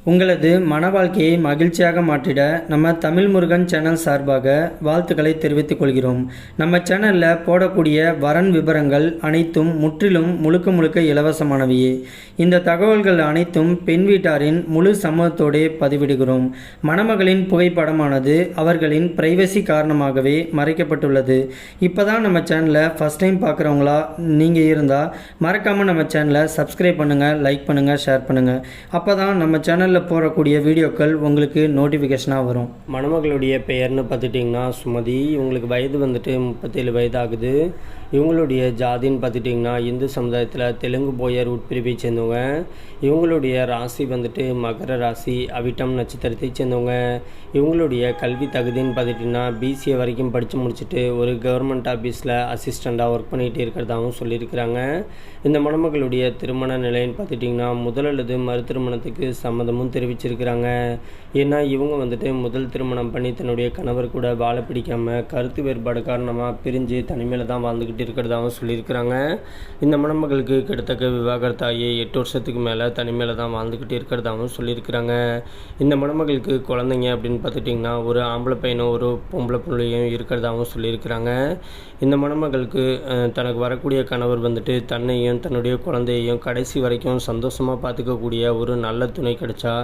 உங்களது மன வாழ்க்கையை மகிழ்ச்சியாக மாற்றிட நம்ம தமிழ் முருகன் சேனல் சார்பாக வாழ்த்துக்களை தெரிவித்துக் கொள்கிறோம். நம்ம சேனலில் போடக்கூடிய வரன் விவரங்கள் அனைத்தும் முற்றிலும் முழுக்க இலவசமானவையே. இந்த தகவல்கள் அனைத்தும் பெண் வீட்டாரின் முழு சம்மதத்தோடே பதிவிடுகிறோம். மணமகளின் புகைப்படமானது அவர்களின் பிரைவசி காரணமாகவே மறைக்கப்பட்டுள்ளது. இப்போ தான் நம்ம சேனலை ஃபஸ்ட் டைம் பார்க்குறவங்களா நீங்கள் இருந்தால் மறக்காமல் நம்ம சேனலை சப்ஸ்கிரைப் பண்ணுங்கள், லைக் பண்ணுங்கள், ஷேர் பண்ணுங்கள். அப்போ தான் நம்ம சேனல் போடக்கூடிய வீடியோக்கள் உங்களுக்கு நோட்டிஃபிகேஷனாக வரும். மணமகளுடைய பெயர்னு பார்த்துட்டிங்கன்னா சுமதி. இவங்களுக்கு வயது வந்துட்டு 37 வயது ஆகுது. இவங்களுடைய ஜாதின்னு பார்த்துட்டிங்கன்னா இந்து சமுதாயத்தில் தெலுங்கு போயர் உட்பிரிவை சேர்ந்தவங்க. இவங்களுடைய ராசி வந்துட்டு மகர ராசி, அவிட்டம் நட்சத்திரத்தை சேர்ந்தவங்க. இவங்களுடைய கல்வி தகுதின்னு பார்த்துட்டிங்கன்னா பிசிஏ வரைக்கும் படித்து முடிச்சுட்டு ஒரு கவர்மெண்ட் ஆஃபீஸில் அசிஸ்டண்ட்டாக ஒர்க் பண்ணிகிட்டு இருக்கிறதாகவும் சொல்லியிருக்கிறாங்க. இந்த மணமகளுடைய திருமண நிலைன்னு பார்த்துட்டிங்கன்னா முதல் அல்லது மறு திருமணத்துக்கு சம்மதமும் தெரிவிச்சிருக்கிறாங்க. ஏன்னா இவங்க வந்துட்டு முதல் திருமணம் பண்ணி தன்னுடைய கணவர் கூட வாழ பிடிக்காமல் கருத்து வேறுபாடு காரணமாக பிரிஞ்சு தனிமையில் தான் வாழ்ந்துக்கிட்டு இருக்கிறதாகவும் சொல்லியிருக்கிறாங்க. இந்த மணமகளுக்கு கிட்டத்தட்ட விவாகரத்தாகி 8 வருஷத்துக்கு மேலே தனிமையில் தான் வாழ்ந்துக்கிட்டு இருக்கிறதாகவும் சொல்லியிருக்கிறாங்க. இந்த மணமகளுக்கு குழந்தைங்க அப்படின்னு பார்த்துட்டிங்கன்னா ஒரு ஆம்பளை பையனும் ஒரு பொம்பளை பிள்ளையும் இருக்கிறதாகவும் சொல்லியிருக்கிறாங்க. இந்த மணமகளுக்கு தனக்கு வரக்கூடிய கணவர் வந்துட்டு தன்னையும் தன்னுடைய குழந்தையையும் கடைசி வரைக்கும் சந்தோஷமாக பார்த்துக்கக்கூடிய ஒரு நல்ல துணை கிடைச்சா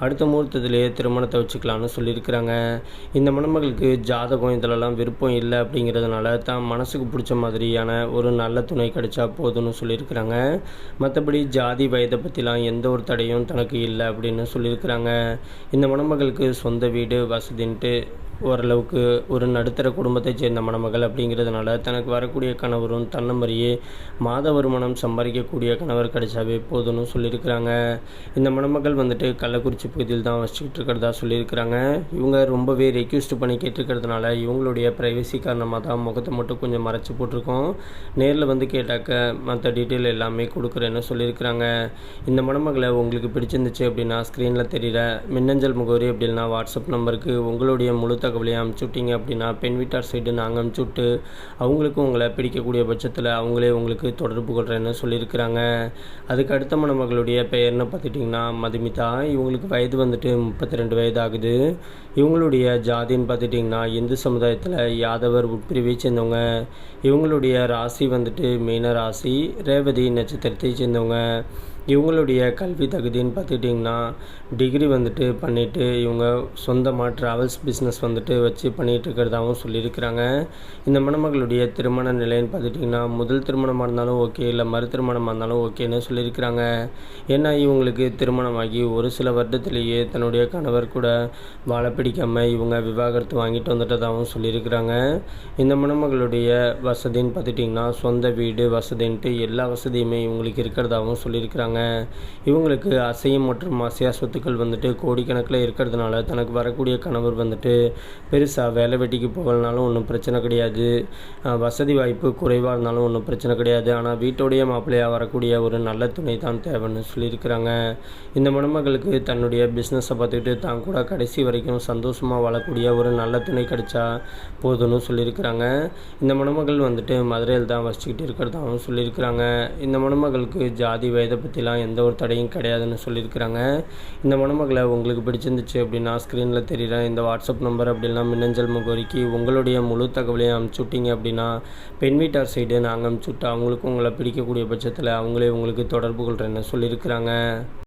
அடுத்த முகூர்த்தத்திலேயே திருமணத்தை வச்சுக்கலான்னு சொல்லியிருக்கிறாங்க. இந்த மணமகளுக்கு ஜாதகம் இதிலெல்லாம் விருப்பம் இல்லை அப்படிங்கிறதுனால தான் மனசுக்கு பிடிச்ச மாதிரியான ஒரு நல்ல துணை கிடைச்சா போதும்னு சொல்லியிருக்கிறாங்க. மற்றபடி ஜாதி வயதை பற்றிலாம் எந்த ஒரு தடையும் தனக்கு இல்லை அப்படின்னு சொல்லியிருக்கிறாங்க. இந்த மணமகளுக்கு சொந்த வீடு வசதின்ட்டு ஓரளவுக்கு ஒரு நடுத்தர குடும்பத்தை சேர்ந்த மணமகள் அப்படிங்கிறதுனால தனக்கு வரக்கூடிய கணவரும் தன்னை மாதிரியே மாத வருமானம் சம்பாதிக்கக்கூடிய கணவர் கிடைச்சாவே போதும்னு சொல்லியிருக்கிறாங்க. இந்த மணமகள் வந்துட்டு கள்ளக்குறிச்சி பகுதியில் தான் வச்சுக்கிட்டு இருக்கிறதா சொல்லியிருக்கிறாங்க. இவங்க ரொம்பவே ரெக்யூஸ்ட் பண்ணி கேட்டிருக்கிறதுனால இவங்களுடைய ப்ரைவசி காரணமாக தான் முகத்தை மட்டும் கொஞ்சம் மறைச்சி போட்டிருக்கோம். நேரில் வந்து கேட்டாக்க மற்ற டீட்டெயில் எல்லாமே கொடுக்குறேன்னு சொல்லியிருக்கிறாங்க. இந்த மணமகளை உங்களுக்கு பிடிச்சிருந்துச்சு அப்படின்னா ஸ்க்ரீனில் தெரிகிற மின்னஞ்சல் முகவரி அப்படின்னா வாட்ஸ்அப் நம்பருக்கு உங்களுடைய முழு தகவலையும் அனுப்பிச்சுட்டிங்க அப்படின்னா பெண் வீட்டார் சைடு நாங்கள் அனுப்பிச்சுட்டு அவங்களுக்கும் உங்களை பிடிக்கக்கூடிய பட்சத்தில் அவங்களே உங்களுக்கு தொடர்பு கொள்கிறேன்னு சொல்லியிருக்கிறாங்க. அதுக்கு அடுத்த மணமகளுடைய பெயர்னு பார்த்துட்டிங்கன்னா மதுமிதா. இவங்களுக்கு வயது வந்துட்டு 32 வயது ஆகுது. இவங்களுடைய ஜாதின்னு பார்த்துட்டிங்கன்னா இந்து சமுதாயத்தில் யாதவர் உட்பிரிவை சேர்ந்தவங்க. இவங்களுடைய ராசி வந்துட்டு மீன ராசி, ரேவதி நட்சத்திரத்தை சேர்ந்தவங்க. இவங்களுடைய கல்வி தகுதின்னு பார்த்துட்டிங்கன்னா டிகிரி வந்துட்டு பண்ணிவிட்டு இவங்க சொந்தமாக ட்ராவல்ஸ் பிஸ்னஸ் வந்துட்டு வச்சு பண்ணிகிட்டு இருக்கிறதாகவும் சொல்லியிருக்கிறாங்க. இந்த மணமகளுடைய திருமண நிலைன்னு பார்த்துட்டிங்கன்னா முதல் திருமணமாக இருந்தாலும் ஓகே, இல்லை மறு திருமணமாக இருந்தாலும் ஓகேன்னு சொல்லியிருக்கிறாங்க. ஏன்னா இவங்களுக்கு திருமணமாகி ஒரு சில வருடத்திலேயே தன்னுடைய கணவர் கூட வாழ பிடிக்காமல் இவங்க விவாகரத்து வாங்கிட்டு வந்துட்டதாகவும் சொல்லியிருக்கிறாங்க. இந்த மணமகளுடைய வசதின்னு பார்த்துட்டிங்கன்னா சொந்த வீடு வசதின்ட்டு எல்லா வசதியுமே இவங்களுக்கு இருக்கிறதாகவும் சொல்லியிருக்கிறாங்க. இவங்களுக்கு அசையும் மற்றும் அசையா சொத்துக்கள் வந்துட்டு கோடிக்கணக்கில் இருக்கிறதுனால தனக்கு வரக்கூடிய கணவர் வந்துட்டு பெருசாக வேலை வெட்டிக்கு போகலனாலும் ஒன்றும் பிரச்சனை கிடையாது, வசதி வாய்ப்பு குறைவாக இருந்தாலும் ஒன்றும் பிரச்சனை கிடையாது. ஆனால் வீட்டோடைய மாப்பிள்ளையாக வரக்கூடிய ஒரு நல்ல துணை தான் தேவைன்னு சொல்லியிருக்கிறாங்க. இந்த மணமகளுக்கு தன்னுடைய பிஸ்னஸை பார்த்துக்கிட்டு தான் கூட கடைசி வரைக்கும் சந்தோஷமாக வாழக்கூடிய ஒரு நல்ல துணை கிடைச்சா போதும்னு சொல்லியிருக்கிறாங்க. இந்த மணமகள் வந்துட்டு மதுரையில் தான் வசிச்சுக்கிட்டு இருக்கிறதாகவும் சொல்லியிருக்கிறாங்க. இந்த மணமகளுக்கு ஜாதி வயதை பற்றிலாம் எந்த ஒரு தடையும் கிடையாதுன்னு சொல்லியிருக்கிறாங்க. இந்த மணமகளை உங்களுக்கு பிடிச்சிருந்துச்சு அப்படின்னா ஸ்க்ரீனில் தெரிகிற இந்த வாட்ஸ்அப் நம்பர் அப்படின்னா மின்னஞ்சல் முகவரிக்கு உங்களுடைய முழு தகவலையும் அனுப்பிச்சுட்டிங்க அப்படின்னா பெண் வீட்டார் சைடு நாங்கள் அனுப்பிச்சுட்டு அவங்களுக்கும் உங்களை பிடிக்கக்கூடிய பட்சத்தில் அவங்களே உங்களுக்கு தொடர்பு கொள்கிறேன்னு சொல்லியிருக்கிறாங்க.